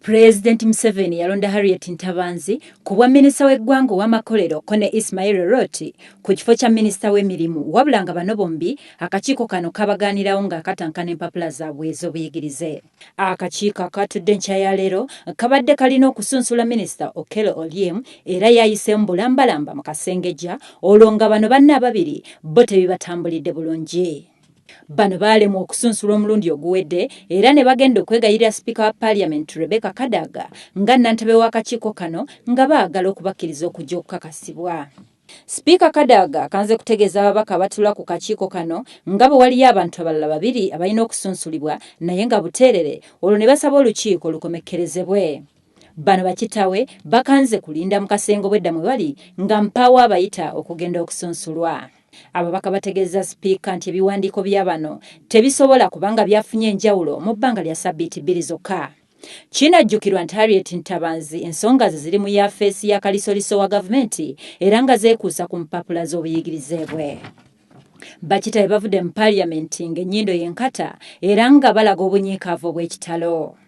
President Museveni yalonda Harriet Ntabanzi ku bwa minisita w'eggwanga ow'amakolero ko ne Ismail Orot ku kifo kya minisita w'emirimu wabula nga bano bombi akakiiko kano kabagaanirawo ng'akatankana empapula zaabwe ez'obuyigirize. Akakiiko akatudde enkya ya leero kabadde kalina okusunsula minisita Okello era yayiseemu bulambalamba mu kasengejja olwo nga bano banne ababiri bo tebibatambulidde bulungi. Bano baalemwa okusunsula omulundi oguwedde era ne bagenda okwegayirira Sipiika wa Palamenti Rebecca Kadaga nga nnantebe w'akakiiko kano nga baagala okubakkiriza okujja okukakasibwa. Sipiika Kadaga akanze kutegeeza ababaka abatula ku kakiiko kano nga bwe waliyo abantu abalala babiri abalina okusunsulibwa naye nga buteerere olwo ne basaba olukiiko lukomekkerezebwe. Bano bakitawe bakanze kulinda mu kasenge obwedda mwe bali nga mpaawo abayita okugenda okusunsulwa. Ababaka bategeeza Sipiika nti ebiwandiiko bya bano tebisobola kubanga byafunye enjawulo mu bbanga lya ssabbiiti 2 zokka. Kinajjukirwa nti Harriet Ntabanzi ensonga ze ziri mu yafeesi ya kalisoliso wa gavumenti era nga zeekuusa ku mpapula z'obuyigirize bwe. Bakitabe bavudde mu Palamenti ng'ennyindo y'enkata era nga balaga obunyiikaavu obw'ekitalo.